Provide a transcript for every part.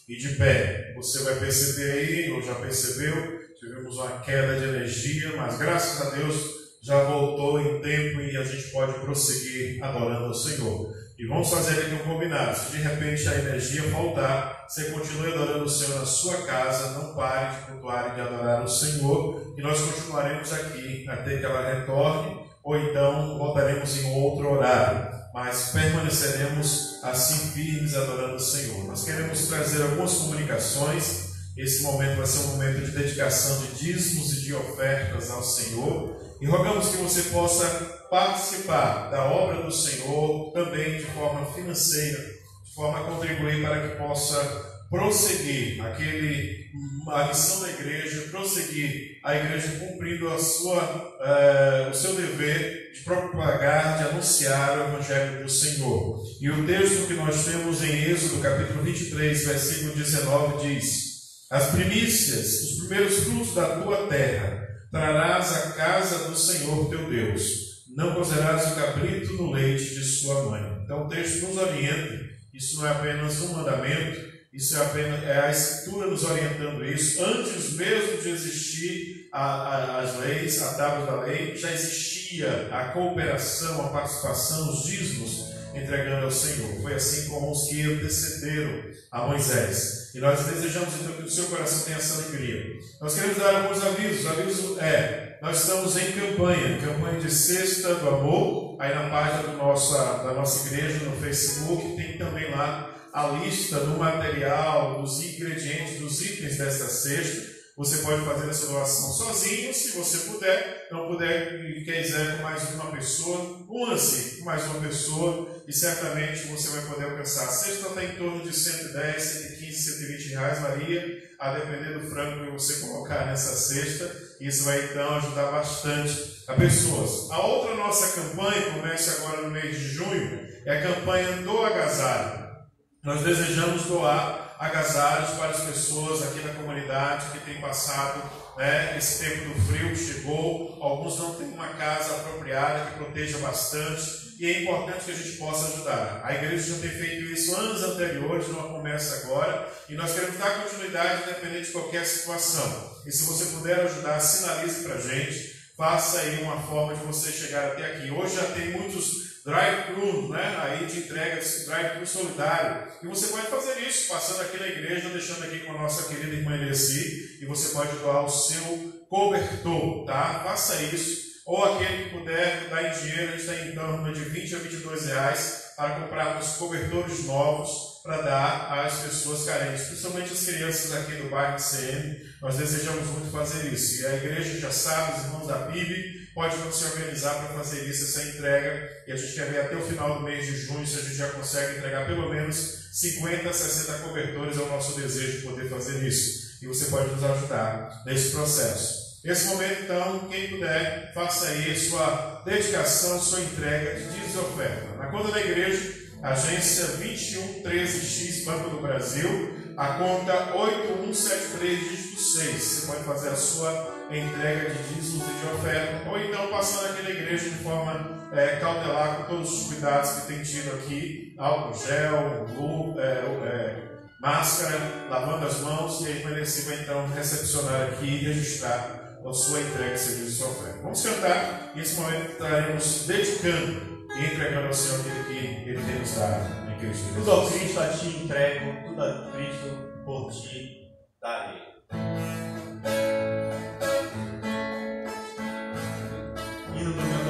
E de pé, você vai perceber aí, ou já percebeu, tivemos uma queda de energia, mas graças a Deus já voltou em tempo e a gente pode prosseguir adorando ao Senhor. E vamos fazer aqui um combinado, se de repente a energia voltar, você continue adorando o Senhor na sua casa, não pare de cultuar e de adorar o Senhor, e nós continuaremos aqui até que ela retorne, ou então voltaremos em outro horário. Mas permaneceremos assim firmes adorando o Senhor. Nós queremos trazer algumas comunicações. Esse momento vai ser um momento de dedicação de dízimos e de ofertas ao Senhor. E rogamos que você possa participar da obra do Senhor também de forma financeira, de forma a contribuir para que possa prosseguir a missão da igreja, prosseguir a igreja cumprindo o seu dever de propagar, de anunciar o Evangelho do Senhor. E o texto que nós temos em Êxodo, capítulo 23, versículo 19, diz: as primícias, os primeiros frutos da tua terra, trarás à casa do Senhor teu Deus. Não cozerás o cabrito no leite de sua mãe. Então o texto nos orienta, isso não é apenas um mandamento, isso é a Escritura nos orientando isso. Antes mesmo de existir as leis, a tábua da lei, já existia a cooperação, a participação, os dízimos entregando ao Senhor. Foi assim com os que antecederam a Moisés. E nós desejamos então que o seu coração tenha essa alegria. Nós queremos dar alguns avisos. O aviso nós estamos em campanha de Cesta do Amor. Aí na página da nossa igreja no Facebook tem também lá a lista do material, dos ingredientes, dos itens desta cesta. Você pode fazer essa doação sozinho, se você puder. Não puder e quiser com mais uma pessoa, una-se com mais uma pessoa e certamente você vai poder alcançar. A cesta está em torno de 110, 115, 120 reais, varia a depender do frango que você colocar nessa cesta. Isso vai então ajudar bastante a pessoas. A outra nossa campanha, começa agora no mês de junho, é a campanha do agasalho. Nós desejamos doar agasalhos para as pessoas aqui na comunidade que têm passado esse tempo do frio que chegou. Alguns não têm uma casa apropriada que proteja bastante e é importante que a gente possa ajudar. A igreja já tem feito isso anos anteriores, não começa agora, e nós queremos dar continuidade independente de qualquer situação. E se você puder ajudar, sinalize para a gente, faça aí uma forma de você chegar até aqui. Hoje já tem muitos drive-thru, aí de entrega, drive-thru solidário. E você pode fazer isso, passando aqui na igreja, deixando aqui com a nossa querida irmã Eleci, e você pode doar o seu cobertor, tá? Faça isso. Ou aquele que puder dar em dinheiro, a gente está em torno de 20 a 22 reais para comprarmos cobertores novos para dar às pessoas carentes, principalmente as crianças aqui do bairro de CM. Nós desejamos muito fazer isso. E a igreja já sabe, os irmãos da PIB, pode se organizar para fazer isso, essa entrega, e a gente quer ver até o final do mês de junho se a gente já consegue entregar pelo menos 50 a 60 cobertores. É o nosso desejo de poder fazer isso, e você pode nos ajudar nesse processo. Nesse momento, então, quem puder, faça aí a sua dedicação, sua entrega de dízimos e oferta. Na conta da igreja, agência 2113X, Banco do Brasil, a conta 8173, dígito 6. Você pode fazer a sua entrega de dízimos e de oferta, ou então passando aqui na igreja de forma cautelar, com todos os cuidados que tem tido aqui, álcool gel, máscara, lavando as mãos, e aí vai então recepcionar aqui e registrar a sua entrega, seu dízimo e sua oferta. Vamos cantar, e nesse momento estaremos dedicando e entregando ao Senhor aquilo que Ele tem nos dado em Cristo. Tudo ao Cristo a ti entrego, tudo a Cristo por ti darei. Hino do meu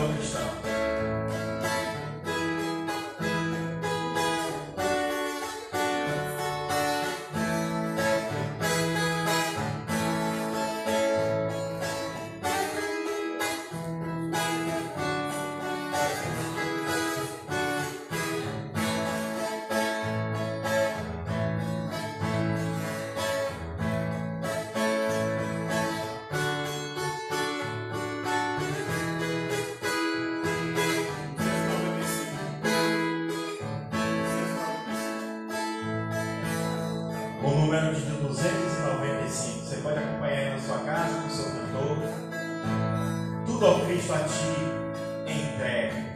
programa de 295. Você pode acompanhar aí na sua casa, no seu cantor. Tudo ao Cristo a ti entregue.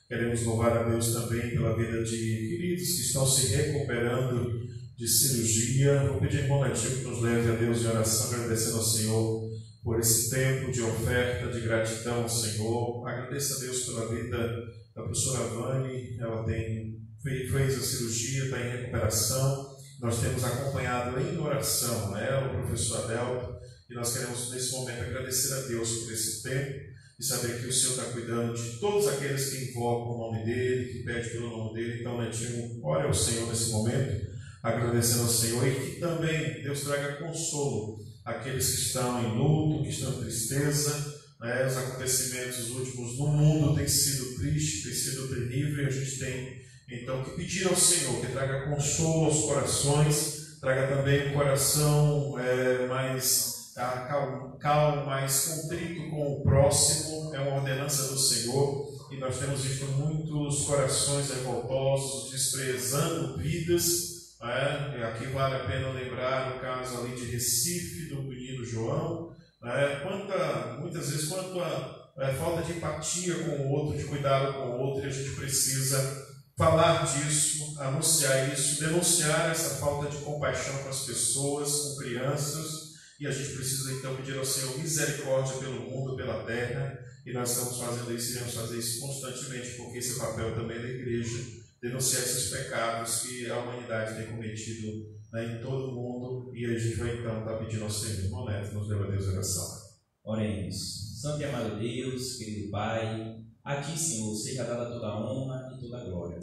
Queremos louvar a Deus também pela vida de queridos que estão se recuperando de cirurgia. Vou pedir, irmão Netinho, que nos leve a Deus em oração, agradecendo ao Senhor por esse tempo de oferta, de gratidão ao Senhor. Agradeço a Deus pela vida da professora Vani. Ela fez a cirurgia, está em recuperação. Nós temos acompanhado em oração ela, o professor Adelto, e nós queremos nesse momento agradecer a Deus por esse tempo e saber que o Senhor está cuidando de todos aqueles que invocam o nome dEle, que pedem pelo nome dEle. Então, Netinho, ore ao Senhor nesse momento, agradecendo ao Senhor, e que também Deus traga consolo àqueles que estão em luto, que estão em tristeza. Os acontecimentos últimos no mundo têm sido tristes, têm sido terríveis, e a gente tem então que pedir ao Senhor que traga consolo aos corações, traga também um coração mais tá? Calmo, mas contrito com o próximo, é uma ordenança do Senhor, e nós temos visto muitos corações revoltosos, desprezando vidas, né? Aqui vale a pena lembrar o caso ali de Recife, do menino João, né? Muitas vezes, quanta falta de empatia com o outro, de cuidado com o outro, e a gente precisa falar disso, anunciar isso, denunciar essa falta de compaixão com as pessoas, com crianças, e a gente precisa então pedir ao Senhor misericórdia pelo mundo, pela terra, e nós estamos fazendo isso e vamos fazer isso constantemente, porque esse é o papel também da igreja, denunciar esses pecados que a humanidade tem cometido, né, em todo o mundo, e a gente vai então estar pedindo ao Senhor. Irmão Neto, nos leva a Deus a oração. Oremos. Santo e amado Deus, querido Pai, a Ti, Senhor, seja dada toda a honra e toda a glória.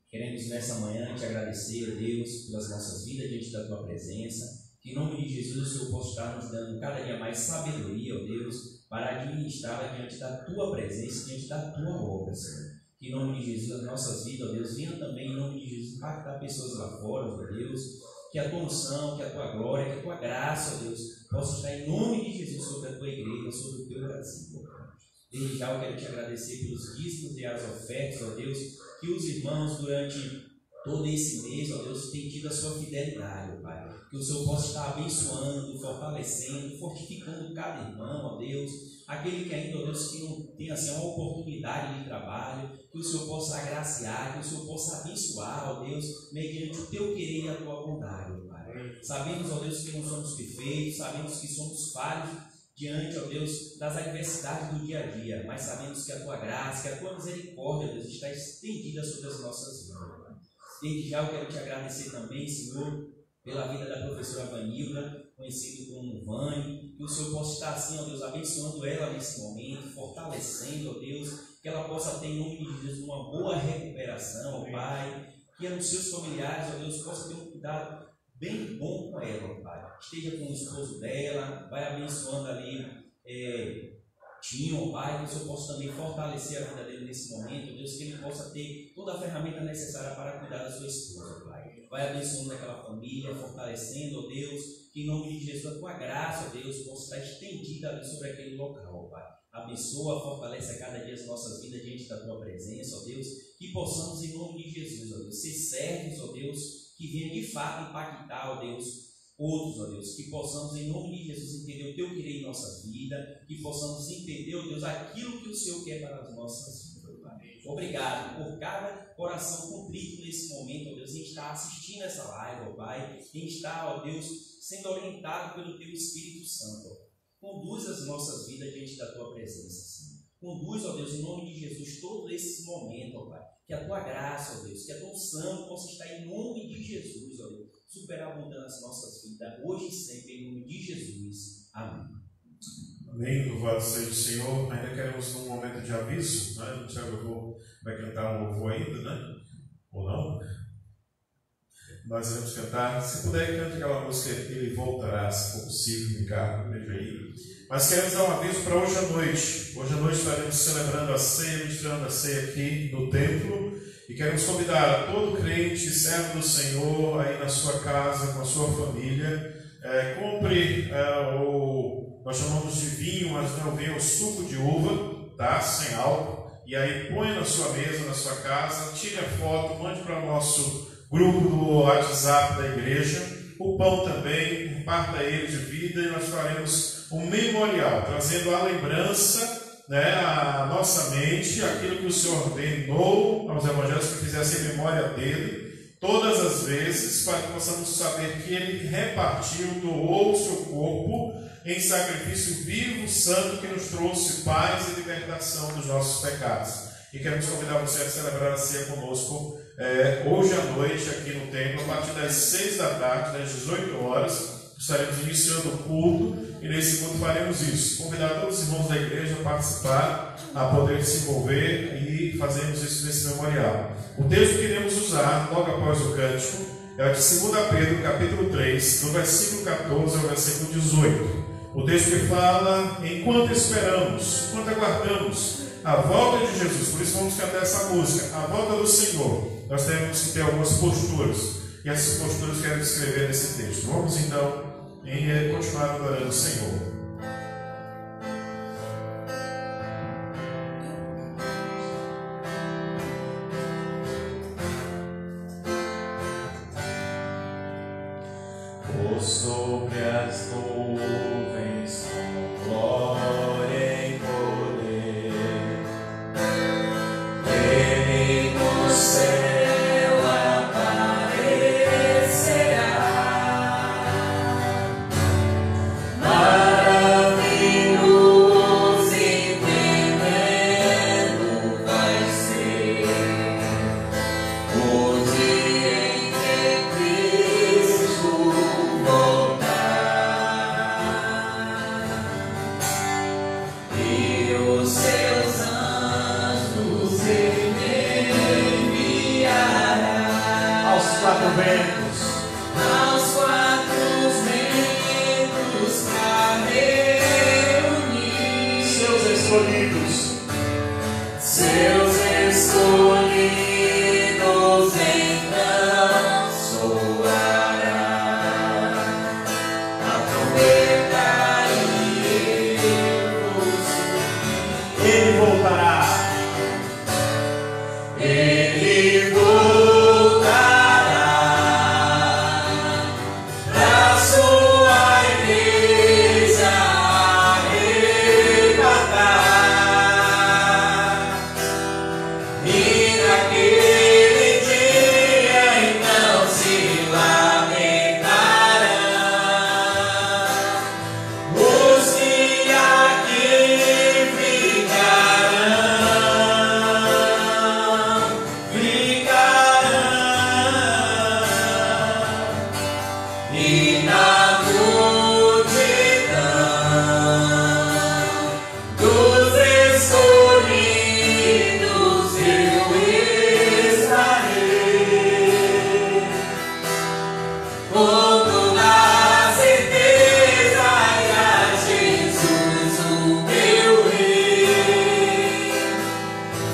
Queremos nessa manhã Te agradecer, Deus, pelas nossas vidas diante da Tua presença. Que em nome de Jesus o Senhor possa estar nos dando cada dia mais sabedoria, ó Deus, para administrar diante da Tua presença, diante da Tua obra, Senhor. Que em nome de Jesus as nossas vidas, ó Deus, venham também em nome de Jesus impactar pessoas lá fora, ó Deus. Que a Tua unção, que a Tua glória, que a Tua graça, ó Deus, possa estar em nome de Jesus sobre a Tua igreja, sobre o Teu Brasil, ó Pai. Desde já eu quero Te agradecer pelos dízimos e as ofertas, ó Deus, que os irmãos durante todo esse mês, ó Deus, têm tido a sua fidelidade, ó Pai. Que o Senhor possa estar abençoando, fortalecendo, fortificando cada irmão, ó Deus. Aquele que ainda, ó Deus, que não tem assim uma oportunidade de trabalho, que o Senhor possa agraciar, que o Senhor possa abençoar, ó Deus, mediante o Teu querer e a Tua bondade, ó Pai. Sabemos, ó Deus, que não somos perfeitos, sabemos que somos falhos diante, ó Deus, das adversidades do dia a dia, mas sabemos que a Tua graça, que a Tua misericórdia, ó Deus, está estendida sobre as nossas vidas. Desde já eu quero Te agradecer também, Senhor, pela vida da professora Vanilda, conhecida como Vânia, que o Senhor possa estar assim, ó Deus, abençoando ela nesse momento, fortalecendo, ó Deus, que ela possa ter em nome de Jesus uma boa recuperação, ó Pai, que os seus familiares, ó Deus, possam ter um cuidado bem bom com ela, ó Pai. Esteja com o esposo dela, vai abençoando ali Tinho, ó Pai, que o Senhor possa também fortalecer a vida dele nesse momento, ó Deus, que ele possa ter toda a ferramenta necessária para cuidar da sua esposa, ó Pai. Vai abençoando aquela família, fortalecendo, ó Deus, que em nome de Jesus a Tua graça, ó Deus, possa estar estendida ali sobre aquele local, ó Pai. Abençoa, fortalece a cada dia as nossas vidas diante da Tua presença, ó Deus, que possamos em nome de Jesus, ó Deus, ser servos, ó Deus, que venha de fato impactar, ó Deus, outros, ó Deus, que possamos em nome de Jesus entender o Teu querer em nossa vida, que possamos entender, ó Deus, aquilo que o Senhor quer para as nossas vidas. Obrigado por cada coração contrito nesse momento, ó Deus, em estar assistindo essa live, ó Pai, em estar, ó Deus, sendo orientado pelo Teu Espírito Santo. Ó. Conduz as nossas vidas diante da Tua presença, Senhor. Conduz, ó Deus, em nome de Jesus, todos esses momentos, ó Pai. Que a Tua graça, ó Deus, que a Tua unção possa estar em nome de Jesus, ó Deus, superabundando as nossas vidas, hoje e sempre, em nome de Jesus. Amém. Amém, louvado seja o Senhor. Ainda queremos num momento de aviso, né? O Tiago vai cantar um louvor ainda, né? Ou não? Nós iremos cantar. Se puder, cante aquela música Ele Voltará, se for possível, Ricardo, veja aí. Mas queremos dar um aviso para hoje à noite. Hoje à noite estaremos celebrando a ceia, ministrando a ceia aqui no templo. E queremos convidar a todo crente, servo do Senhor, aí na sua casa, com a sua família. Compre nós chamamos de vinho, mas não vinho, o suco de uva, tá? Sem álcool. E aí põe na sua mesa, na sua casa, tire a foto, mande para o nosso grupo do WhatsApp da igreja. O pão também, reparta ele de vida e nós faremos um memorial, trazendo a lembrança, né, a nossa mente, aquilo que o Senhor ordenou aos evangelhos que fizessem memória dele, todas as vezes, para que possamos saber que ele repartiu, doou o seu corpo em sacrifício vivo, santo, que nos trouxe paz e libertação dos nossos pecados. E queremos convidar você a celebrar a ceia conosco hoje à noite aqui no templo, a partir das 6 da tarde, das 18 horas, estaremos iniciando o culto e nesse culto faremos isso. Convidar todos os irmãos da igreja a participar, a poder se envolver e fazermos isso nesse memorial. O texto que iremos usar logo após o cântico é o de 2 Pedro, capítulo 3, do versículo 14 ao versículo 18. O texto que fala, enquanto esperamos, enquanto aguardamos a volta de Jesus, por isso vamos cantar essa música, a volta do Senhor, nós temos que ter algumas posturas, e essas posturas quero descrever nesse texto. Vamos então em continuar adorando o Senhor. Sobre as nuvens com glória e poder, Ele no céu aparecerá. Maravilhoso e tremendo vai ser o dia em que Cristo e os seus anjos Ele enviará aos quatro ventos pra reunir seus escolhidos então soará a trombeta e Ele voltará. Ele voltará pra sua igreja arrebatar. E naquele dia então se lamentarão os que aqui e na multidão dos escolhidos eu estarei, com toda certeza e a Jesus o meu rei,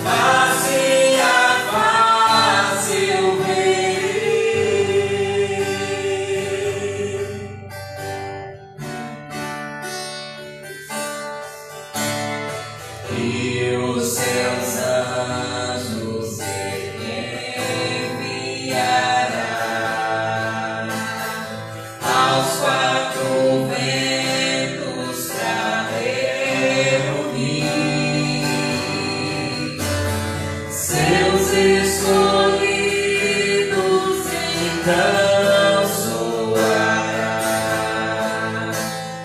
face a face eu e os seus anjos Ele enviará aos quatro ventos pra reunir seus escolhidos, então soará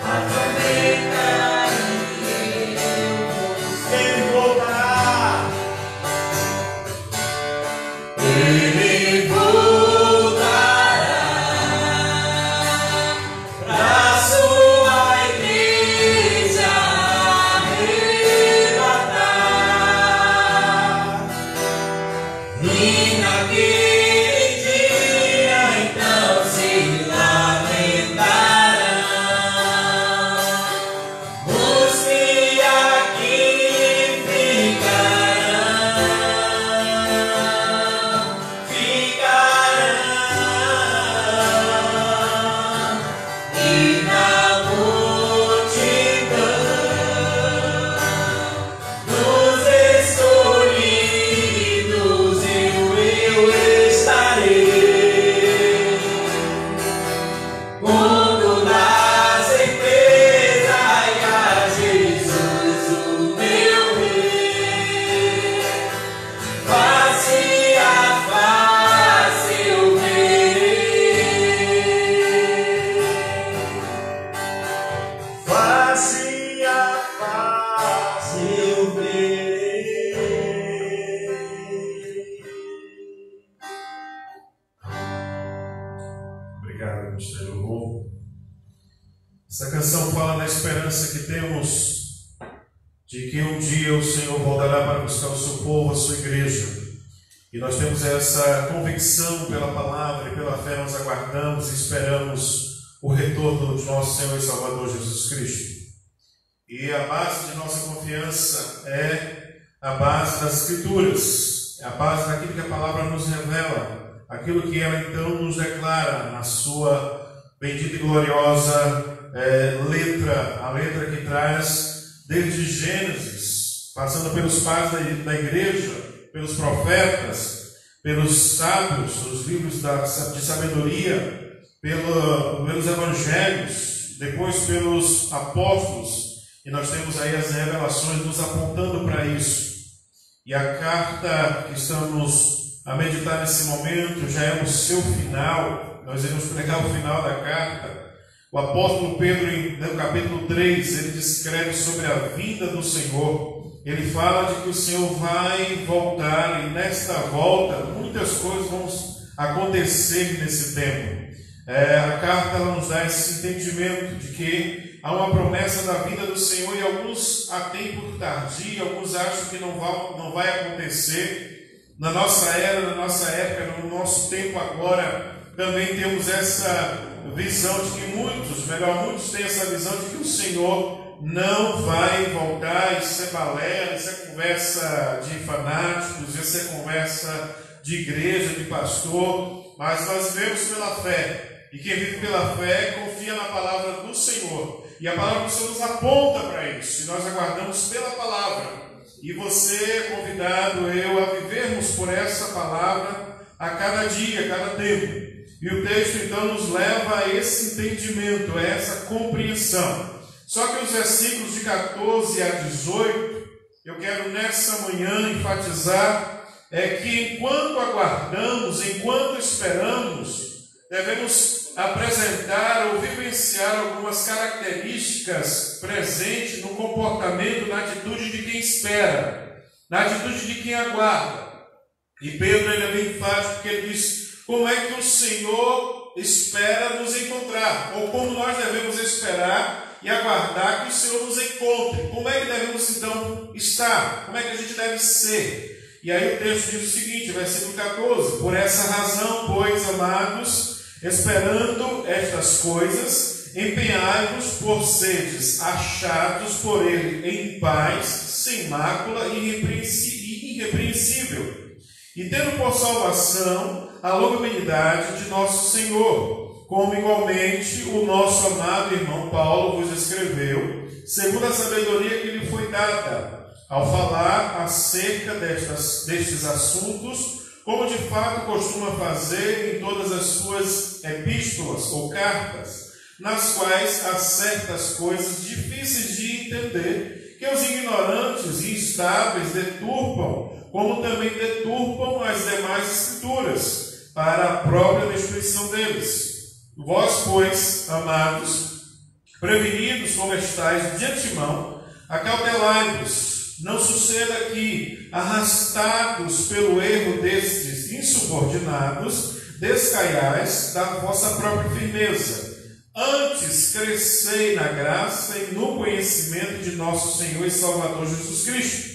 a trombeta e Ele voltará. Ele voltará pra sua igreja arrebatar. E naquele dia então se lamentarão os que aqui ficarão. E na multidão dos escolhidos eu estarei, com toda certeza e a Jesus o meu rei, face a face eu verei, face a face eu verei. Obrigado, Ministério Louvor. Essa canção fala da esperança que temos de que um dia o Senhor voltará para buscar o seu povo, a sua igreja. E nós temos essa convicção pela palavra e pela fé, nós aguardamos e esperamos o retorno de nosso Senhor e Salvador Jesus Cristo. E a base de nossa confiança é a base das Escrituras, é a base daquilo que a palavra nos revela, aquilo que ela então nos declara na sua bendita e gloriosa letra, a letra que traz desde Gênesis, passando pelos pais da igreja, pelos profetas, pelos sábios, os livros de sabedoria, pelos evangelhos, depois pelos apóstolos, e nós temos aí as revelações nos apontando para isso. E a carta que estamos a meditar nesse momento já é o seu final. Nós iremos pregar o final da carta. O apóstolo Pedro, no capítulo 3, ele descreve sobre a vinda do Senhor. Ele fala de que o Senhor vai voltar, e nesta volta muitas coisas vão acontecer nesse tempo. A carta ela nos dá esse entendimento de que há uma promessa da vinda do Senhor, e alguns a têm por tardia, alguns acham que não vai acontecer. Na nossa era, na nossa época, no nosso tempo agora, também temos essa visão de que muitos têm essa visão de que o Senhor não vai voltar. Isso é balela, isso é conversa de fanáticos, isso é conversa de igreja, de pastor, mas nós vivemos pela fé. E quem vive pela fé confia na palavra do Senhor. E a palavra do Senhor nos aponta para isso. E nós aguardamos pela palavra. E você é convidado, eu, a vivermos por essa palavra a cada dia, a cada tempo. E o texto então nos leva a esse entendimento, a essa compreensão. Só que os versículos de 14 a 18, eu quero nessa manhã enfatizar que enquanto aguardamos, enquanto esperamos, devemos apresentar ou vivenciar algumas características presentes no comportamento, na atitude de quem espera, na atitude de quem aguarda. E Pedro ele é bem enfático, porque ele diz: como é que o Senhor espera nos encontrar? Ou como nós devemos esperar e aguardar que o Senhor nos encontre? Como é que devemos então estar? Como é que a gente deve ser? E aí o texto diz o seguinte, versículo 14: por essa razão, pois, amados, esperando estas coisas, empenhai-vos por seres achados por ele em paz, sem mácula e irrepreensível, e tendo por salvação a longanimidade de nosso Senhor, como igualmente o nosso amado irmão Paulo vos escreveu, segundo a sabedoria que lhe foi dada, ao falar acerca destes assuntos, como de fato costuma fazer em todas as suas epístolas ou cartas, nas quais há certas coisas difíceis de entender, que os ignorantes e instáveis deturpam, como também deturpam as demais escrituras, para a própria destruição deles. Vós, pois, amados, prevenidos como estáis de antemão, acautelai-vos, não suceda que, arrastados pelo erro destes insubordinados, descaiais da vossa própria firmeza. Antes crescei na graça e no conhecimento de nosso Senhor e Salvador Jesus Cristo.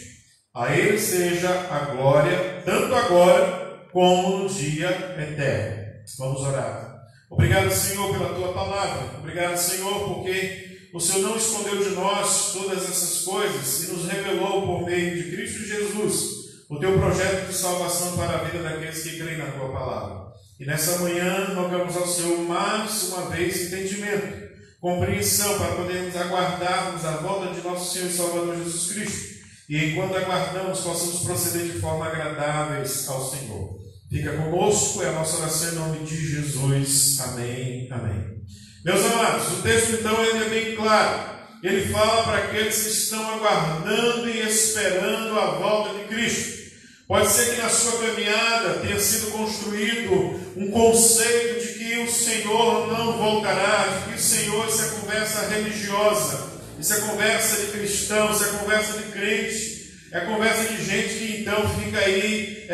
A Ele seja a glória, tanto agora como no dia eterno. Vamos orar. Obrigado, Senhor, pela Tua palavra. Obrigado, Senhor, porque o Senhor não escondeu de nós todas essas coisas e nos revelou por meio de Cristo Jesus o Teu projeto de salvação para a vida daqueles que creem na Tua palavra. E nessa manhã rogamos ao Senhor mais uma vez entendimento, compreensão para podermos aguardarmos a volta de nosso Senhor e Salvador Jesus Cristo. E enquanto aguardamos, possamos proceder de forma agradáveis ao Senhor. Fica conosco, é a nossa oração em nome de Jesus. Amém, amém. Meus amados, o texto então ele é bem claro. Ele fala para aqueles que estão aguardando e esperando a volta de Cristo. Pode ser que na sua caminhada tenha sido construído um conceito de que o Senhor não voltará, de que o Senhor, isso é conversa religiosa, isso é conversa de cristão, isso é conversa de crente. É conversa de gente que então fica aí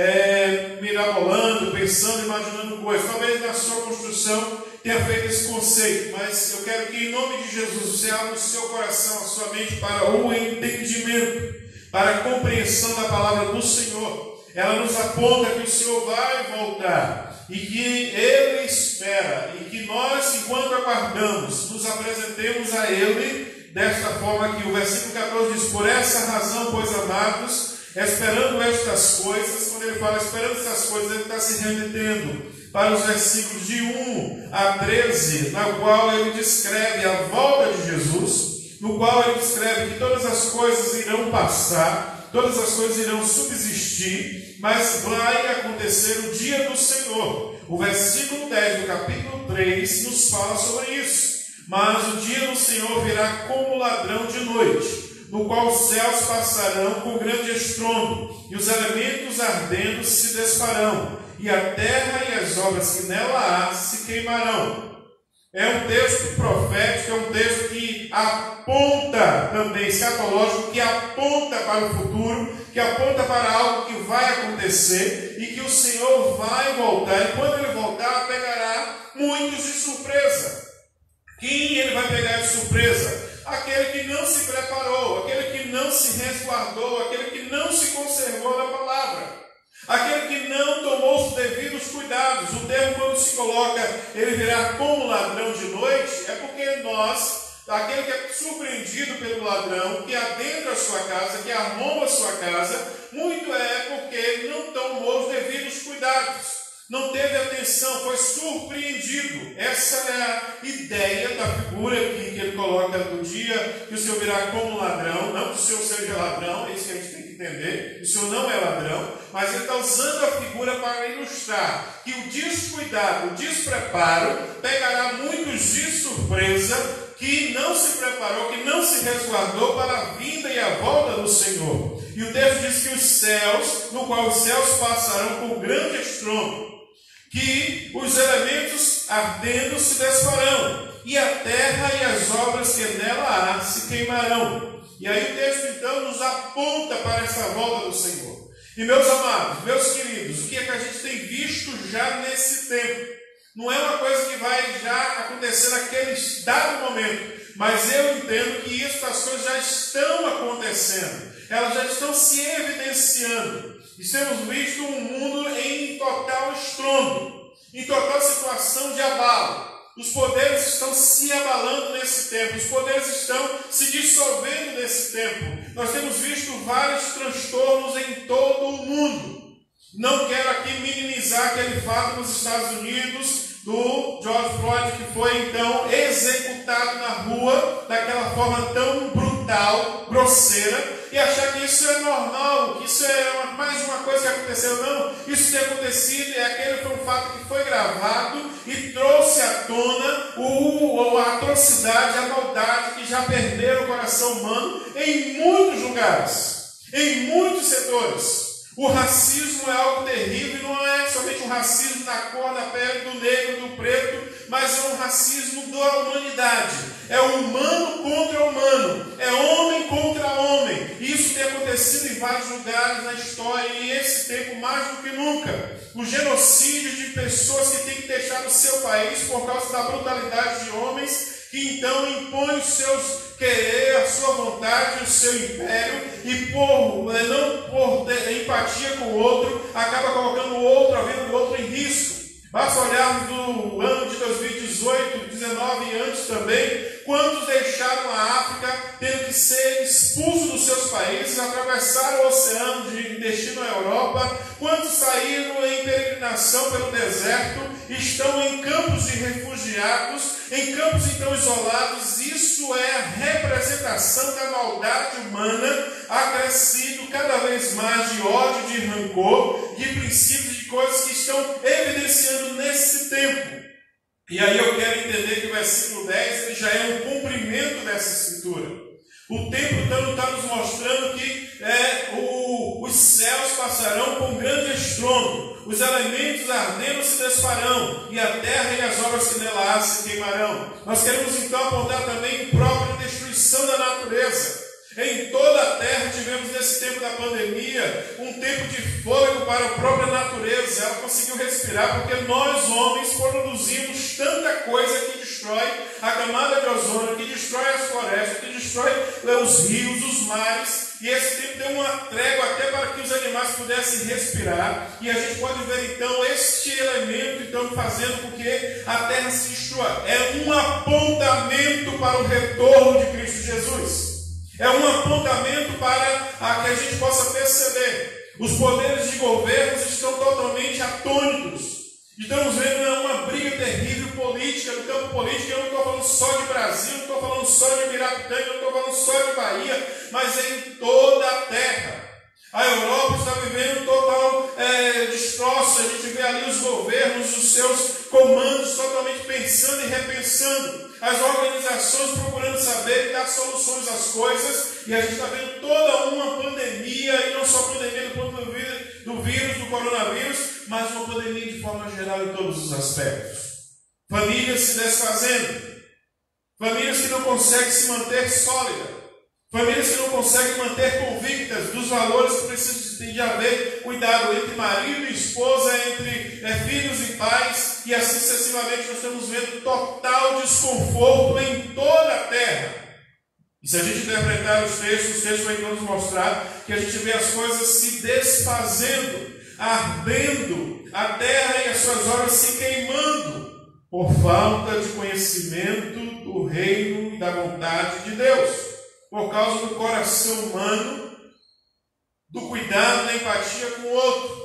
mirabolando, pensando, imaginando coisas. Talvez na sua construção tenha feito esse conceito, mas eu quero que em nome de Jesus você abra o seu coração, a sua mente para o entendimento, para a compreensão da palavra do Senhor. Ela nos aponta que o Senhor vai voltar e que Ele espera e que nós, enquanto aguardamos, nos apresentemos a Ele desta forma que o versículo 14 diz: por essa razão, pois, amados, esperando estas coisas. Quando ele fala esperando estas coisas, ele está se remetendo para os versículos de 1 a 13, na qual ele descreve a volta de Jesus, no qual ele descreve que todas as coisas irão passar, todas as coisas irão subsistir, mas vai acontecer o dia do Senhor. O versículo 10 do capítulo 3 nos fala sobre isso. Mas o dia do Senhor virá como ladrão de noite, no qual os céus passarão com grande estrondo, e os elementos ardendo se desfarão, e a terra e as obras que nela há se queimarão. É um texto profético, é um texto que aponta também, escatológico, que aponta para o futuro, que aponta para algo que vai acontecer e que o Senhor vai voltar. E quando ele voltar, pegará muitos de surpresa. Quem ele vai pegar de surpresa? Aquele que não se preparou, aquele que não se resguardou, aquele que não se conservou na palavra, aquele que não tomou os devidos cuidados. O termo, quando se coloca, ele virá como ladrão de noite, é porque nós, aquele que é surpreendido pelo ladrão, que adentra a sua casa, que arromba a sua casa, muito é porque não tomou os devidos cuidados. Não teve atenção, foi surpreendido. Essa é a ideia da figura aqui que ele coloca do dia que o Senhor virá como ladrão. Não que o Senhor seja ladrão, é isso que a gente tem que entender. O Senhor não é ladrão, mas ele está usando a figura para ilustrar que o descuidado, o despreparo, pegará muitos de surpresa que não se preparou, que não se resguardou para a vinda e a volta do Senhor. E o texto diz que os céus, no qual os céus passarão com grande estrondo, que os elementos ardendo se desfarão, e a terra e as obras que nela há se queimarão. E aí o texto então nos aponta para essa volta do Senhor. E meus amados, meus queridos, o que é que a gente tem visto já nesse tempo? Não é uma coisa que vai já acontecer naquele dado momento, mas eu entendo que essas coisas já estão acontecendo, elas já estão se evidenciando. E temos visto um mundo em total estrondo, em total situação de abalo. Os poderes estão se abalando nesse tempo, os poderes estão se dissolvendo nesse tempo. Nós temos visto vários transtornos em todo o mundo. Não quero aqui minimizar aquele fato nos Estados Unidos do George Floyd, que foi então executado na rua daquela forma tão brutal, grosseira, e achar que isso é normal, que isso é mais uma coisa que aconteceu. Não, isso tem acontecido, aquele foi um fato que foi gravado e trouxe à tona a atrocidade, a maldade que já perderam o coração humano em muitos lugares, em muitos setores. O racismo é algo terrível, e não é somente um racismo na cor da pele do negro, do preto, mas é um racismo da humanidade. É humano contra humano, é homem contra homem. Isso tem acontecido em vários lugares na história, e esse tempo mais do que nunca. O genocídio de pessoas que têm que deixar o seu país por causa da brutalidade de homens que então impõem os seus querer, a sua vontade, o seu império, e não por empatia com o outro, acaba colocando o outro, a vida do outro em risco. Basta olharmos do ano de 2018, 19 e antes também, quantos deixaram a África tendo que ser expulsos dos seus países, atravessaram o oceano de destino à Europa, quantos saíram em peregrinação pelo deserto, estão em campos de refugiados, em campos então isolados. Isso é a representação da maldade humana, acrescido cada vez mais de ódio, de rancor, de princípios, de coisas que estão evidenciando nesse tempo. E aí eu quero entender que o versículo 10 ele já é um cumprimento dessa escritura. O tempo então está nos mostrando que os céus passarão com grande estrondo, os elementos ardendo se desfarão, e a terra e as obras que nela há se queimarão. Nós queremos então apontar também a própria destruição da natureza. Em toda a terra tivemos nesse tempo da pandemia um tempo de fôlego para a própria natureza. Ela conseguiu respirar porque nós homens produzimos tanta coisa que destrói a camada de ozônio, que destrói as florestas, que destrói os rios, os mares. E esse tempo deu uma trégua até para que os animais pudessem respirar. E a gente pode ver então este elemento então fazendo com que a terra se destrua. É um apontamento para o retorno de Cristo Jesus. É um apontamento para que a gente possa perceber. Os poderes de governos estão totalmente atônitos. Estamos vendo uma briga terrível política, no campo político. Eu não estou falando só de Brasil, não estou falando só de Mirapitã, não estou falando só de Bahia, mas é em toda a terra. A Europa está vivendo um total destroço. A gente vê ali os governos, os seus comandos totalmente pensando e repensando. As organizações procurando saber e dar soluções às coisas. E a gente está vendo toda uma pandemia, e não só pandemia do ponto do vírus, do coronavírus, mas uma pandemia de forma geral em todos os aspectos. Famílias se desfazendo. Famílias que não conseguem se manter sólidas. Famílias que não conseguem manter convictas dos valores que precisam de haver cuidado entre marido e esposa, entre filhos e pais, e assim sucessivamente. Nós estamos vendo total desconforto em toda a terra. E se a gente interpretar os textos vão nos mostrar que a gente vê as coisas se desfazendo, ardendo, a terra e as suas obras se queimando, por falta de conhecimento do reino e da vontade de Deus. Por causa do coração humano, do cuidado, da empatia com o outro.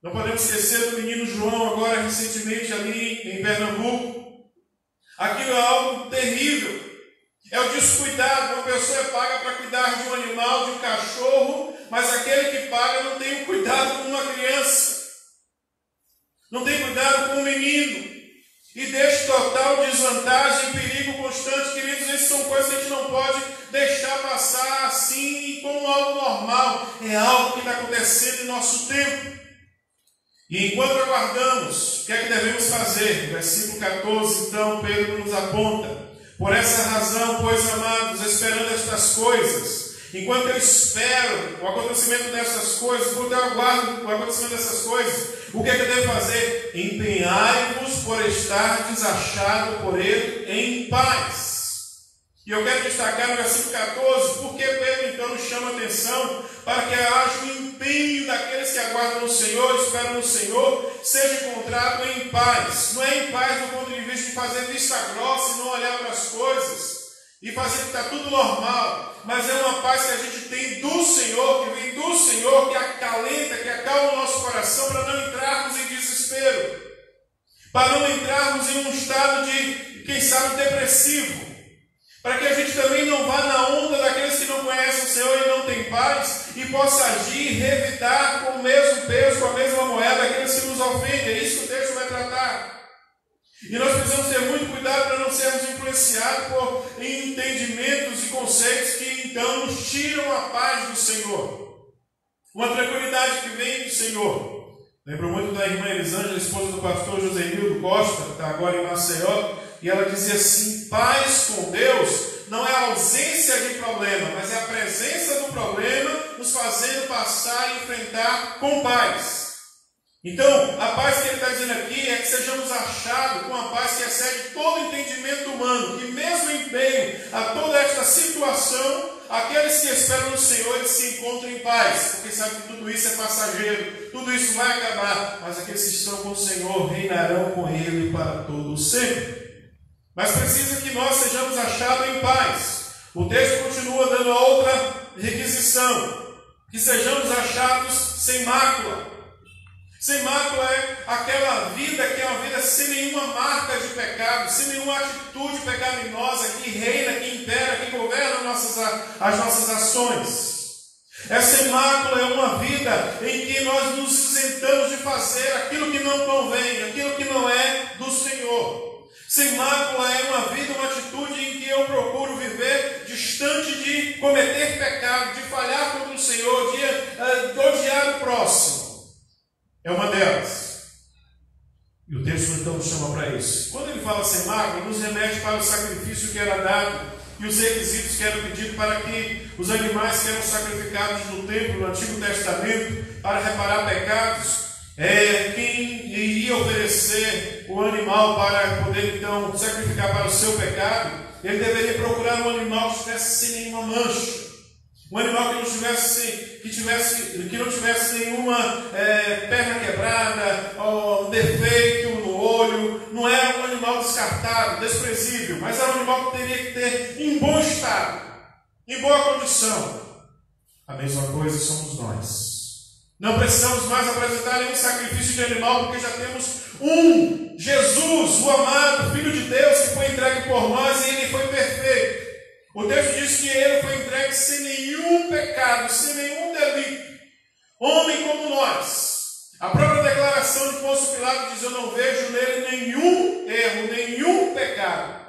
Não podemos esquecer do menino João, agora recentemente ali em Pernambuco. Aquilo é algo terrível. É o descuidado. Uma pessoa é paga para cuidar de um animal, de um cachorro, mas aquele que paga não tem cuidado com uma criança. Não tem cuidado com um menino. E deixa total desvantagem, perigo constante. Queridos, essas são coisas que a gente não pode deixar passar assim como algo normal. É algo que está acontecendo em nosso tempo. E enquanto aguardamos, o que é que devemos fazer? Versículo 14, então, Pedro nos aponta. Por essa razão, pois, amados, esperando estas coisas, enquanto eu espero o acontecimento dessas coisas, enquanto eu aguardo o acontecimento dessas coisas, o que é que eu devo fazer? Empenhai-vos por estar desachado por ele em paz. E eu quero destacar no versículo 14, porque Pedro então nos chama a atenção para que haja um empenho daqueles que aguardam no Senhor, esperam no Senhor, seja encontrado em paz. Não é em paz do ponto de vista de fazer vista grossa e não olhar para as coisas e fazer que está tudo normal, mas é uma paz que a gente tem do Senhor, que vem do Senhor, que acalenta, que acalma o nosso coração para não entrarmos em desespero, para não entrarmos em um estado de, quem sabe, depressivo, para que a gente também não vá na onda daqueles que não conhecem o Senhor e não têm paz, e possa agir e revidar com o mesmo peso, com a mesma moeda, aqueles que nos ofendem. É isso que o texto vai tratar. E nós precisamos ter muito cuidado para não sermos influenciados por entendimentos e conceitos que então nos tiram a paz do Senhor. Uma tranquilidade que vem do Senhor. Lembro muito da irmã Elisângela, esposa do pastor José Nildo Costa, que está agora em Maceió, e ela dizia assim: paz com Deus não é a ausência de problema, mas é a presença do problema nos fazendo passar e enfrentar com paz. Então, a paz que ele está dizendo aqui é que sejamos achados com a paz que excede todo entendimento humano, que mesmo em meio a toda esta situação, aqueles que esperam no Senhor, eles se encontram em paz, porque sabem que tudo isso é passageiro, tudo isso vai acabar, mas aqueles que estão com o Senhor reinarão com Ele para todo sempre. Mas precisa que nós sejamos achados em paz. O texto continua dando outra requisição, que sejamos achados sem mácula. Sem mácula é aquela vida que é uma vida sem nenhuma marca de pecado, sem nenhuma atitude pecaminosa que reina, que impera, que governa as nossas ações. Essa sem mácula é uma vida em que nós nos isentamos de fazer aquilo que não convém, aquilo que não é do Senhor. Sem mácula é uma vida, uma atitude em que eu procuro viver distante de cometer pecado, de falhar contra o Senhor, de odiar o próximo. É uma delas. E o texto então nos chama para isso. Quando ele fala sem mácula, nos remete para o sacrifício que era dado e os requisitos que eram pedidos para que os animais que eram sacrificados no templo, no Antigo Testamento, para reparar pecados, quem iria oferecer o animal para poder então sacrificar para o seu pecado, ele deveria procurar um animal que estivesse sem nenhuma mancha. Um animal que não tivesse nenhuma perna quebrada, ou um defeito no olho. Não era um animal descartável, desprezível, mas era um animal que teria que ter em bom estado, em boa condição. A mesma coisa somos nós. Não precisamos mais apresentar nenhum sacrifício de animal, porque já temos um Jesus, o amado Filho de Deus, que foi entregue por nós e ele foi perfeito. O texto diz que ele foi entregue sem nenhum pecado, sem nenhum delito. Homem como nós. A própria declaração de Pôncio Pilatos diz: eu não vejo nele nenhum erro, nenhum pecado.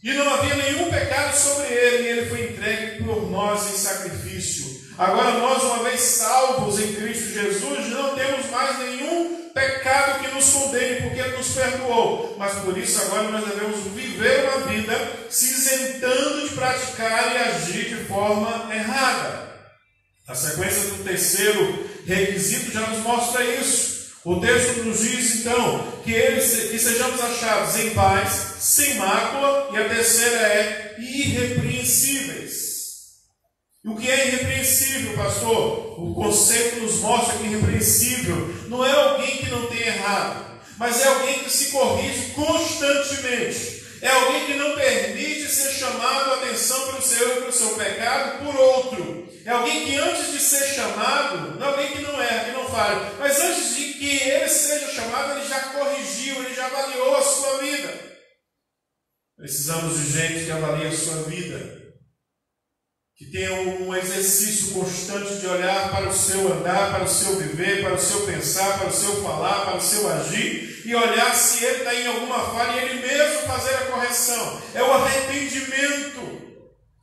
E não havia nenhum pecado sobre ele, e ele foi entregue por nós em sacrifício. Agora nós, uma vez salvos em Cristo Jesus, não temos mais nenhum pecado que nos condene, porque ele nos perdoou. Mas por isso agora nós devemos viver uma vida se isentando de praticar e agir de forma errada. A sequência do terceiro requisito já nos mostra isso. O texto nos diz então que sejamos achados em paz, sem mácula, e a terceira é irrepreensíveis. E o que é irrepreensível, pastor? O conceito nos mostra que irrepreensível não é alguém que não tem errado, mas é alguém que se corrige constantemente. É alguém que não permite ser chamado a atenção pelo seu erro, pelo seu pecado, por outro. É alguém que antes de ser chamado, não é alguém que não erra, que não falha, mas antes de que ele seja chamado, ele já corrigiu, ele já avaliou a sua vida. Precisamos de gente que avalie a sua vida, que tenha um exercício constante de olhar para o seu andar, para o seu viver, para o seu pensar, para o seu falar, para o seu agir, e olhar se ele está em alguma falha e ele mesmo fazer a correção. É o arrependimento.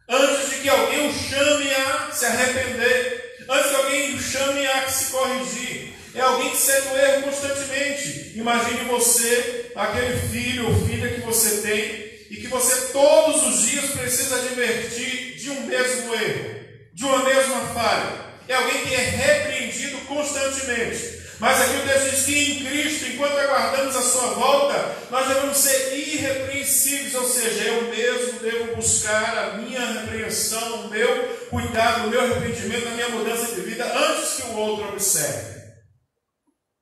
Antes de que alguém o chame a se arrepender, antes que alguém o chame a se corrigir. É alguém que segue o erro constantemente. Imagine você, aquele filho ou filha que você tem, e que você todos os dias precisa advertir de um mesmo erro, de uma mesma falha. É alguém que é repreendido constantemente. Mas aqui o texto diz que em Cristo, enquanto aguardamos a sua volta, nós devemos ser irrepreensíveis, ou seja, eu mesmo devo buscar a minha repreensão, o meu cuidado, o meu arrependimento, a minha mudança de vida, antes que o outro observe.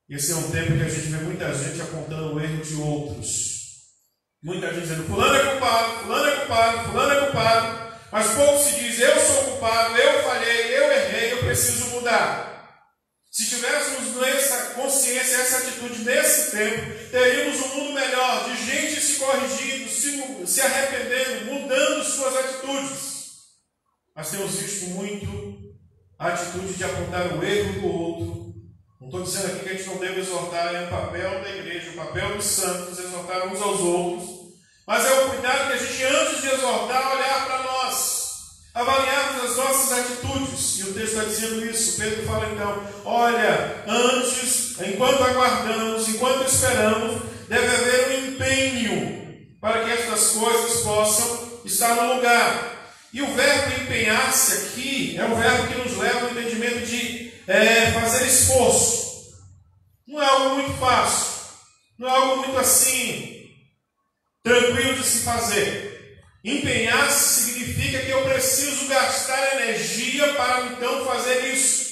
Esse é um tempo que a gente vê muita gente apontando o erro de outros. Muita gente dizendo: fulano é culpado, fulano é culpado, fulano é culpado. Mas pouco se diz: eu sou culpado, eu falhei, eu errei, eu preciso mudar. Se tivéssemos essa consciência, essa atitude nesse tempo, teríamos um mundo melhor, de gente se corrigindo, se arrependendo, mudando suas atitudes. Mas temos visto muito a atitude de apontar o erro do outro. Não estou dizendo aqui que a gente não deve exortar, é o papel da igreja, o papel dos santos, exortar uns aos outros. Mas é o cuidado que a gente, antes de exortar, olhar para nós, avaliarmos as nossas atitudes. E o texto está dizendo isso. Pedro fala então: olha, antes, enquanto aguardamos, enquanto esperamos, deve haver um empenho para que estas coisas possam estar no lugar. E o verbo empenhar-se aqui é um verbo que nos leva ao entendimento de fazer esforço. Não é algo muito fácil, não é algo muito assim, tranquilo de se fazer. Empenhar-se significa que eu preciso gastar energia para então fazer isso.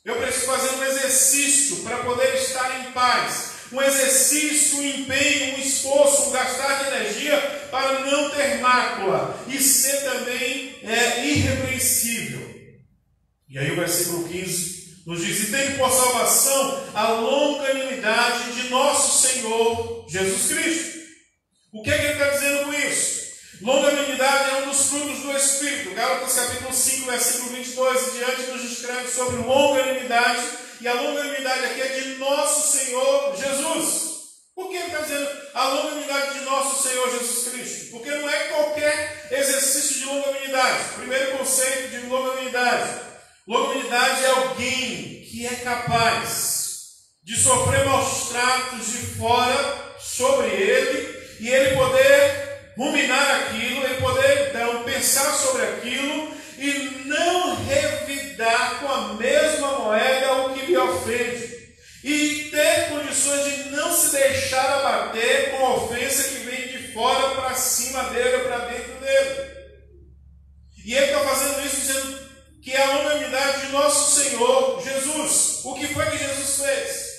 Eu preciso fazer um exercício para poder estar em paz. Um exercício, um empenho, um esforço, um gastar de energia para não ter mácula e ser também irrepreensível. E aí o versículo 15 nos diz: e tem por salvação a longanimidade de nosso Senhor Jesus Cristo. O que é que ele está dizendo com isso? Longanimidade é um dos frutos do Espírito. Gálatas capítulo 5, versículo 22 e diante nos descreve sobre longanimidade. E a longanimidade aqui é de nosso Senhor Jesus. Por que ele está dizendo a longanimidade de nosso Senhor Jesus Cristo? Porque não é qualquer exercício de longanimidade. Primeiro conceito de longanimidade. Longanimidade é alguém que é capaz de sofrer maus tratos de fora sobre ele e ele poder ruminar aquilo, ele poder então pensar sobre aquilo e não revidar com a mesma moeda o que lhe ofende. E ter condições de não se deixar abater com a ofensa que vem de fora para cima dele ou para dentro dele. E ele está fazendo isso dizendo que é a longanimidade de nosso Senhor Jesus. O que foi que Jesus fez?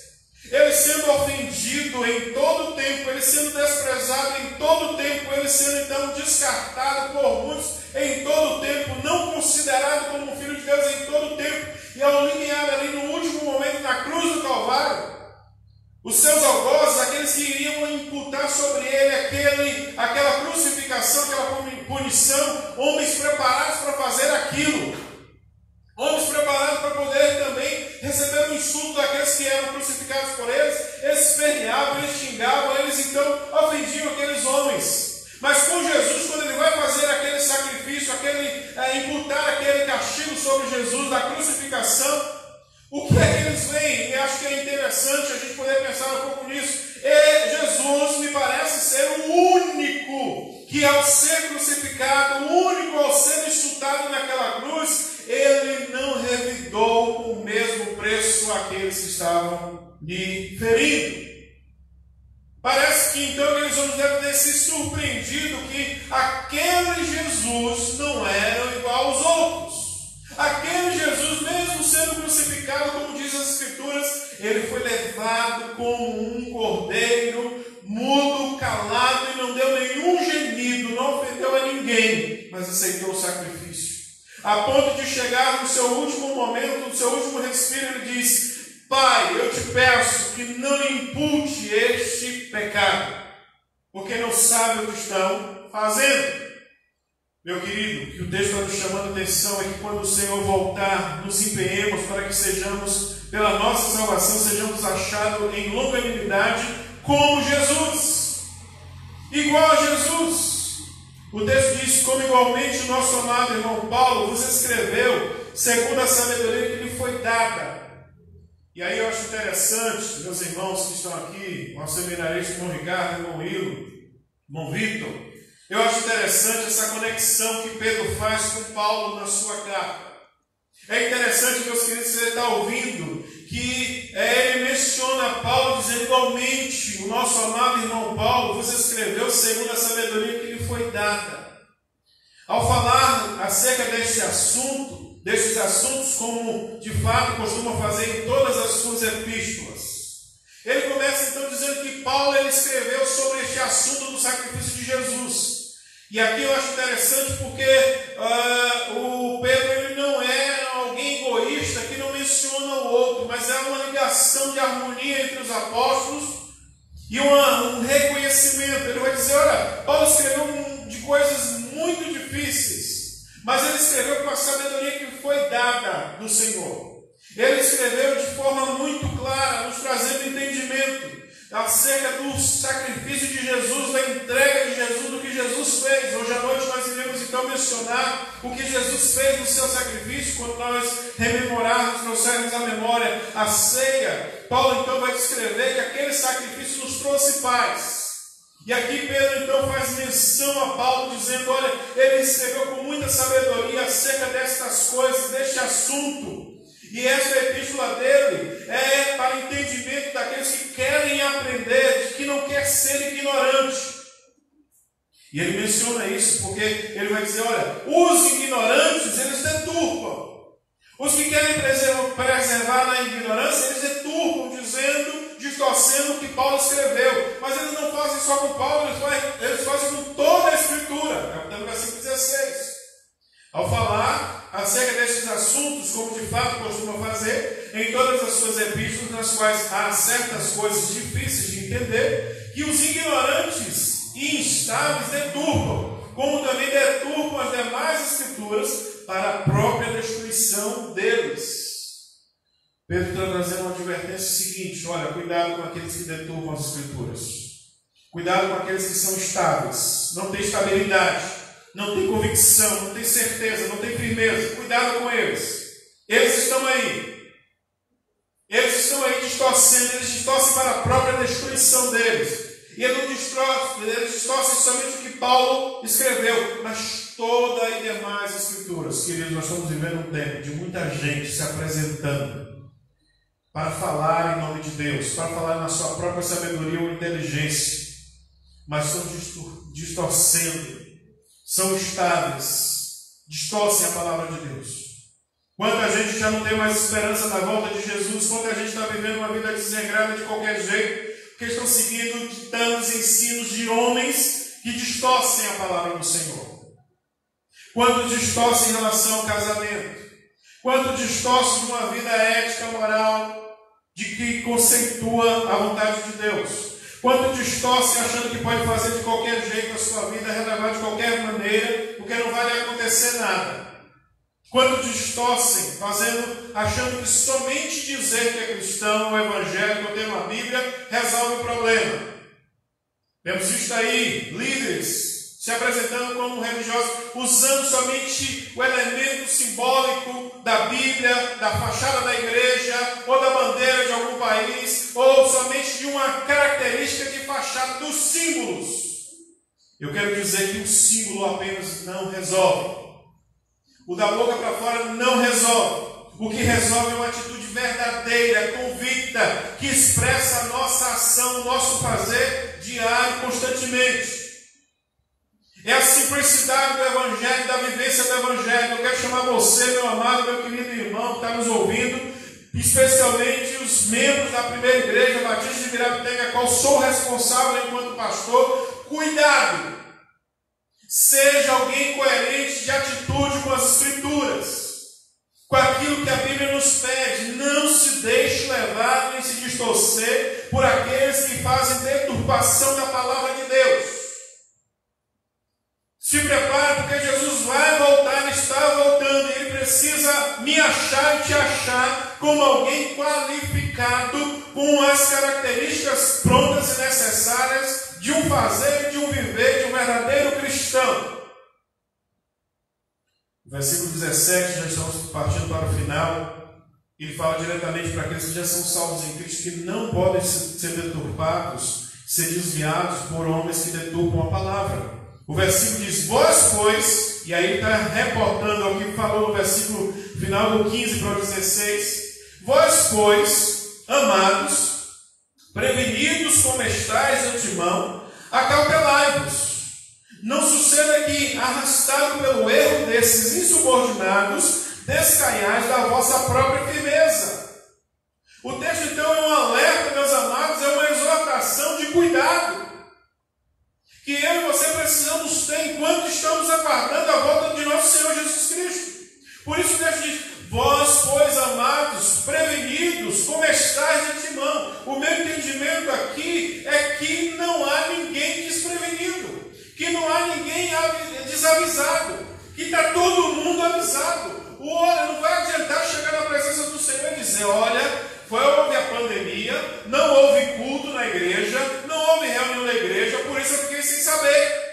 Ele sendo ofendido em todo o tempo, ele sendo desprezado em todo o tempo, ele sendo então descartado por muitos em todo o tempo, não considerado como um filho de Deus em todo o tempo, e ao linear ali no último momento salvaram. Os seus algozes, aqueles que iriam imputar sobre ele aquela crucificação, aquela punição, homens preparados para fazer aquilo. Homens preparados para poder também receber o insulto daqueles que eram crucificados por eles. Eles esperneavam, eles xingavam, eles então ofendiam aqueles homens. Mas com Jesus, quando ele vai fazer aquele sacrifício, imputar aquele castigo sobre Jesus da crucificação, o que é que eles veem? E acho que é interessante a gente poder pensar um pouco nisso. Jesus me parece ser o único que, ao ser crucificado, o único ao ser insultado naquela cruz, ele não revidou com o mesmo preço aqueles que estavam lhe ferindo. Parece que então aqueles homens devem ter se surpreendido que aquele Jesus não era igual aos outros. Aquele Jesus, mesmo sendo crucificado, como diz as Escrituras, ele foi levado como um cordeiro, mudo, calado, e não deu nenhum gemido, não ofendeu a ninguém, mas aceitou o sacrifício. A ponto de chegar no seu último momento, no seu último respiro, ele diz: Pai, eu te peço que não impute este pecado, porque não sabem o que estão fazendo. Meu querido, que o texto está nos chamando a atenção é que quando o Senhor voltar, nos empenhemos para que sejamos, pela nossa salvação, sejamos achados em longanimidade como Jesus. Igual a Jesus. O texto diz: como igualmente o nosso amado irmão Paulo vos escreveu, segundo a sabedoria que lhe foi dada. E aí eu acho interessante, meus irmãos que estão aqui, nosso seminarista, irmão Ricardo, irmão Hilo, irmão Victor, eu acho interessante essa conexão que Pedro faz com Paulo na sua carta. É interessante, meus queridos, você está ouvindo que ele menciona Paulo dizendo: igualmente o nosso amado irmão Paulo vos escreveu segundo a sabedoria que lhe foi dada. Ao falar acerca destes assuntos, como de fato costuma fazer em todas as suas epístolas, ele começa então dizendo que Paulo ele escreveu sobre este assunto do sacrifício de Jesus. E aqui eu acho interessante porque o Pedro ele não é alguém egoísta que não menciona o outro, mas é uma ligação de harmonia entre os apóstolos e um reconhecimento. Ele vai dizer: olha, Paulo escreveu de coisas muito difíceis, mas ele escreveu com a sabedoria que foi dada do Senhor. Ele escreveu de forma muito clara, nos trazendo entendimento acerca do sacrifício de Jesus, da entrega de Jesus, do que Jesus fez. Hoje à noite nós iremos então mencionar o que Jesus fez no seu sacrifício, quando nós rememorarmos, trouxermos à memória a ceia. Paulo então vai descrever que aquele sacrifício nos trouxe paz. E aqui Pedro então faz menção a Paulo, dizendo: olha, ele escreveu com muita sabedoria acerca destas coisas, deste assunto. E essa epístola dele é para entendimento daqueles que querem aprender, de que não quer ser ignorante. E ele menciona isso porque ele vai dizer: olha, os ignorantes, eles deturpam. Os que querem preservar na ignorância, eles deturpam, distorcendo o que Paulo escreveu. Mas eles não fazem só com Paulo, eles fazem com toda a Escritura. É o versículo 16. Ao falar acerca destes assuntos, como de fato costuma fazer em todas as suas epístolas, nas quais há certas coisas difíceis de entender, que os ignorantes e instáveis deturpam, como também deturpam as demais Escrituras para a própria destruição deles. Pedro está trazendo uma advertência seguinte: olha, cuidado com aqueles que deturpam as Escrituras. Cuidado com aqueles que são estáveis, não têm estabilidade, não tem convicção, não tem certeza, não tem firmeza. Cuidado com eles. Eles estão aí. Eles estão aí distorcendo. Eles distorcem para a própria destruição deles. E eles distorcem somente o que Paulo escreveu, mas toda e demais Escrituras. Queridos, nós estamos vivendo um tempo de muita gente se apresentando para falar em nome de Deus, para falar na sua própria sabedoria ou inteligência, mas estão distorcendo. São estáveis, distorcem a palavra de Deus. Quanta gente já não tem mais esperança na volta de Jesus, quanta gente está vivendo uma vida desregrada de qualquer jeito, porque estão seguindo ditames ensinos de homens que distorcem a palavra do Senhor. Quanto distorcem em relação ao casamento, quanto distorcem de uma vida ética, moral, de que conceitua a vontade de Deus. Quando distorce achando que pode fazer de qualquer jeito a sua vida, relevar de qualquer maneira, porque não vai lhe acontecer nada. Quando distorcem, achando que somente dizer que é cristão, ou evangélico, ou ter uma Bíblia, resolve o problema. Temos visto aí líderes se apresentando como religiosos, usando somente o elemento simbólico da Bíblia, da fachada da igreja, ou da bandeira de algum país, ou somente de uma característica de fachada dos símbolos. Eu quero dizer que o símbolo apenas não resolve. O da boca para fora não resolve. O que resolve é uma atitude verdadeira, convicta, que expressa a nossa ação, o nosso fazer diário, constantemente. É a simplicidade do Evangelho, da vivência do Evangelho. Eu quero chamar você, meu amado, meu querido irmão que está nos ouvindo, especialmente os membros da primeira igreja Batista de Virapitanga, a qual sou responsável enquanto pastor. Cuidado! Seja alguém coerente de atitude com as Escrituras, com aquilo que a Bíblia nos pede. Não se deixe levar nem se distorcer por aqueles que fazem deturpação da palavra de Deus. Se prepare, porque Jesus vai voltar, ele está voltando, e ele precisa me achar e te achar como alguém qualificado, com as características prontas e necessárias de um fazer e de um viver de um verdadeiro cristão. Versículo 17, já estamos partindo para o final. Ele fala diretamente para aqueles que já são salvos em Cristo, que não podem ser deturpados, ser desviados por homens que deturpam a palavra. O versículo diz: vós, pois, e aí ele está reportando ao que falou no versículo final do 15 para o 16. Vós, pois, amados, prevenidos como estáis de antemão, acautelai-vos. Não suceda que, arrastado pelo erro desses insubordinados, descaiais da vossa própria firmeza. O texto, então, é um alerta, meus amados, é uma exortação de cuidado, que eu e você precisamos ter enquanto estamos aguardando a volta de nosso Senhor Jesus Cristo. Por isso o texto diz: vós, pois, amados, prevenidos, como estáis de antemão. O meu entendimento aqui é que não há ninguém desprevenido, que não há ninguém desavisado, que está todo mundo avisado. Olha, não vai adiantar chegar na presença do Senhor e dizer: olha, houve a pandemia, não houve culto na igreja, não houve reunião na igreja, por isso eu fiquei sem saber.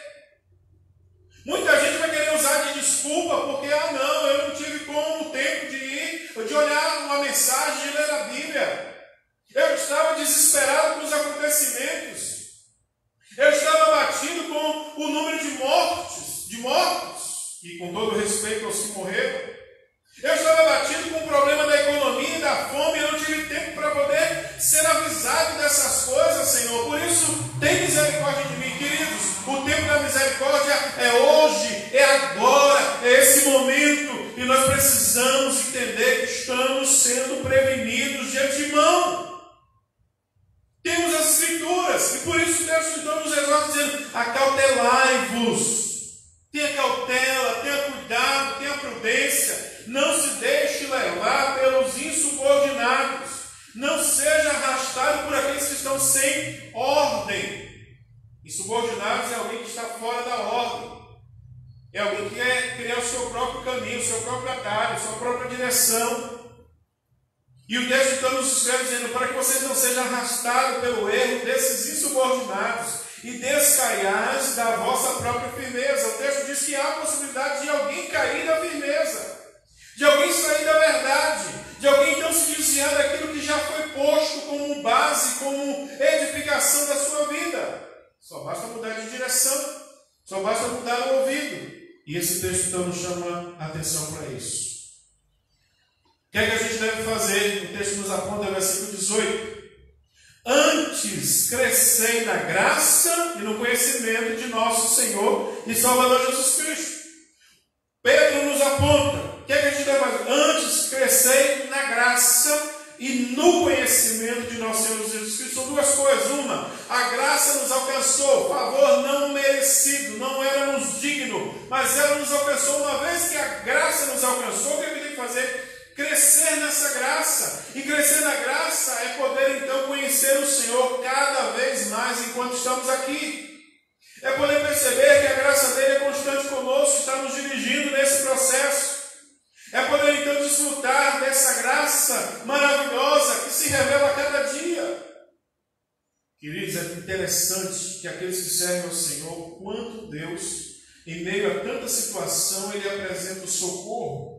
Muita gente vai querer usar de desculpa, porque, não, eu não tive como tempo de ir, de olhar uma mensagem, de ler a Bíblia. Eu estava desesperado com os acontecimentos. Eu estava abatido com o número de mortos, e com todo respeito aos que morreram. Eu estava abatido com o problema da economia e da fome, e eu não tive tempo para poder ser avisado dessas coisas, Senhor. Por isso, tem misericórdia de mim, queridos. O tempo da misericórdia é hoje, é agora, é esse momento. E nós precisamos entender que estamos sendo prevenidos de antemão. Temos as Escrituras, e por isso o texto então nos exorta dizendo: acautelai-vos. Tenha cautela, tenha cuidado, tenha prudência. Não se deixe levar pelos insubordinados. Não seja arrastado por aqueles que estão sem ordem. Insubordinados é alguém que está fora da ordem. É alguém que quer criar o seu próprio caminho, o seu próprio atalho, a sua própria direção. E o texto então nos escreve dizendo: para que vocês não sejam arrastados pelo erro desses insubordinados e descaiais da vossa própria firmeza. O texto diz que há a possibilidade de alguém cair da firmeza, de alguém sair da verdade, de alguém então se desviar daquilo que já foi posto como base, como edificação da sua vida. Só basta mudar de direção, só basta mudar o ouvido. E esse texto então nos chama a atenção para isso. O que é que a gente deve fazer? O texto nos aponta no versículo 18. Antes crescei na graça e no conhecimento de nosso Senhor e Salvador Jesus Cristo. Pedro nos aponta: o que é que a gente deve fazer? Antes crescei na graça e no conhecimento de nosso Senhor Jesus Cristo. São duas coisas. Uma, a graça nos alcançou, favor não merecido, não éramos dignos, mas ela nos alcançou. Uma vez que a graça nos alcançou, o que a gente tem que fazer? Crescer nessa graça. E crescer na graça é poder então conhecer o Senhor cada vez mais enquanto estamos aqui. É poder perceber que a graça dele é constante conosco, está nos dirigindo nesse processo. É poder então desfrutar dessa graça maravilhosa que se revela a cada dia. Queridos, é interessante que aqueles que servem ao Senhor, quanto Deus, em meio a tanta situação, Ele apresenta o socorro.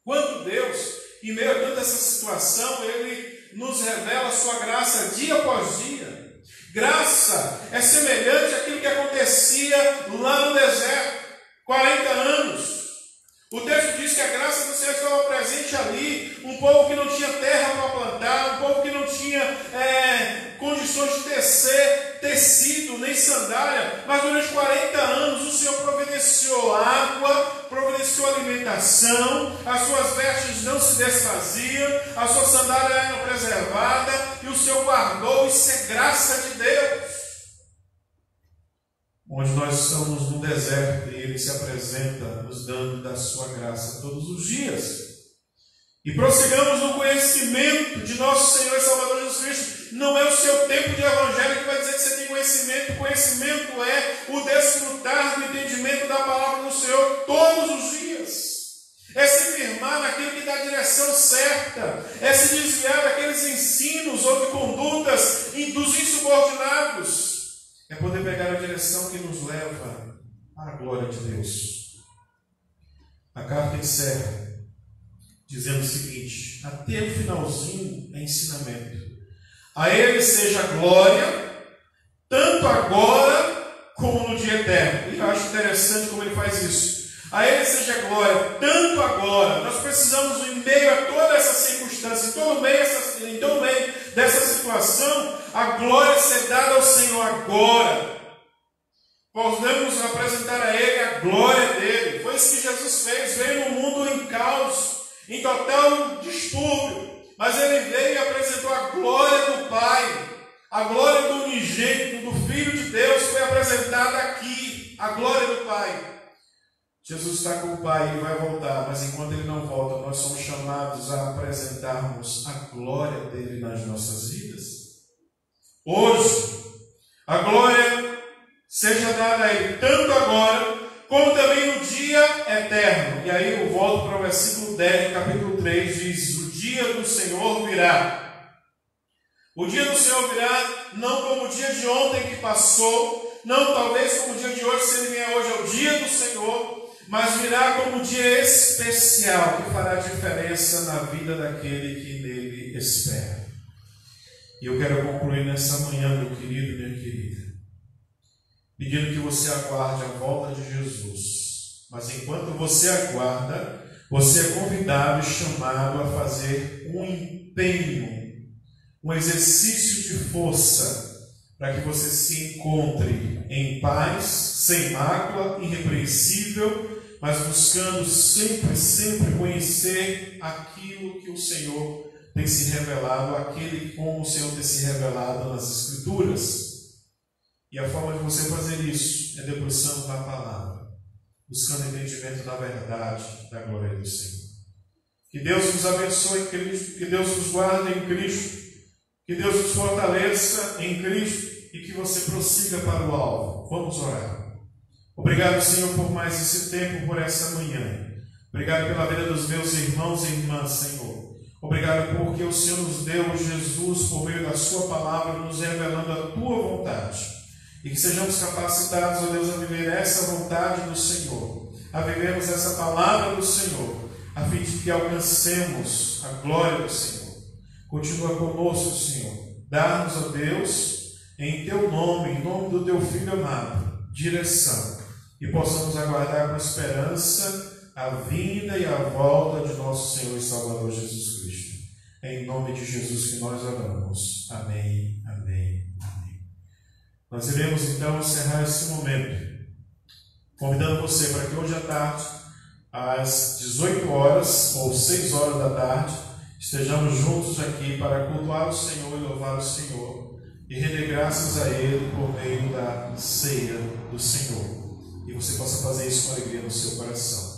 Quanto Deus, em meio a tanta essa situação, Ele nos revela a sua graça dia após dia. Graça é semelhante àquilo que acontecia lá no deserto, 40 anos. O texto diz que a graça do Senhor estava presente ali, um povo que não tinha terra para plantar, um povo que não tinha condições de tecer tecido, nem sandália, mas durante 40 anos o Senhor providenciou água, providenciou alimentação, as suas vestes não se desfaziam, a sua sandália era preservada, e o Senhor guardou. Isso é graça de Deus. Onde nós estamos no deserto e Ele se apresenta nos dando da sua graça todos os dias. E prossigamos no conhecimento de nosso Senhor e Salvador Jesus Cristo. Não é o seu tempo de evangelho que vai dizer que você tem conhecimento. O conhecimento é o desfrutar do entendimento da palavra do Senhor todos os dias. É se firmar naquilo que dá a direção certa. É se desviar daqueles ensinos ou de condutas dos insubordinados. É poder pegar a direção que nos leva à glória de Deus. A carta encerra dizendo o seguinte: até o finalzinho é ensinamento. A Ele seja glória, tanto agora como no dia eterno. E eu acho interessante como ele faz isso. A Ele seja glória, tanto agora. Nós precisamos, em meio a toda essa circunstância, em todo meio dessa situação, a glória ser dada ao Senhor agora. Podemos apresentar a Ele a glória dele. Foi isso que Jesus fez. Veio no mundo em caos, em total distúrbio. Mas Ele veio e apresentou a glória do Pai. A glória do unigênito, do Filho de Deus, foi apresentada aqui. A glória do Pai. Jesus está com o Pai e vai voltar, mas enquanto Ele não volta, nós somos chamados a apresentarmos a glória dele nas nossas vidas. Hoje, a glória seja dada a Ele, tanto agora, como também no dia eterno. E aí eu volto para o versículo 10, capítulo 3, diz: o dia do Senhor virá. O dia do Senhor virá, não como o dia de ontem que passou, não talvez como o dia de hoje, se Ele vier hoje, é o dia do Senhor, mas virá como um dia especial que fará diferença na vida daquele que nele espera. E eu quero concluir nessa manhã, meu querido e minha querida, pedindo que você aguarde a volta de Jesus. Mas enquanto você aguarda, você é convidado e chamado a fazer um empenho, um exercício de força, para que você se encontre em paz, sem mácula, irrepreensível, mas buscando sempre conhecer aquilo que o Senhor tem se revelado, aquele como o Senhor tem se revelado nas Escrituras. E a forma de você fazer isso é debruçando na palavra, buscando entendimento da verdade, da glória do Senhor. Que Deus nos abençoe em Cristo, que Deus nos guarde em Cristo, que Deus nos fortaleça em Cristo e que você prossiga para o alvo. Vamos orar. Obrigado, Senhor, por mais esse tempo, por essa manhã. Obrigado pela vida dos meus irmãos e irmãs, Senhor. Obrigado porque o Senhor nos deu Jesus por meio da sua palavra, nos revelando a tua vontade. E que sejamos capacitados, ó Deus, a viver essa vontade do Senhor, a vivermos essa palavra do Senhor, a fim de que alcancemos a glória do Senhor. Continua conosco, Senhor. Dá-nos, ó Deus, em teu nome, em nome do teu Filho amado, direção, e possamos aguardar com esperança a vinda e a volta de nosso Senhor e Salvador Jesus Cristo. É em nome de Jesus que nós oramos. Amém, amém, amém. Nós iremos então encerrar esse momento, convidando você para que hoje à tarde, às 18 horas ou 6 horas da tarde, estejamos juntos aqui para cultuar o Senhor e louvar o Senhor e render graças a Ele por meio da ceia do Senhor. E você possa fazer isso com alegria no seu coração.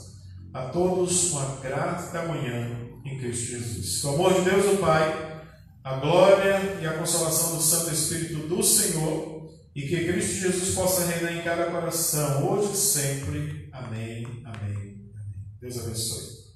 a todos uma grata manhã em Cristo Jesus. Que o amor de Deus, o Pai, a glória e a consolação do Santo Espírito do Senhor, e que Cristo Jesus possa reinar em cada coração, hoje e sempre. Amém, amém, amém. Deus abençoe.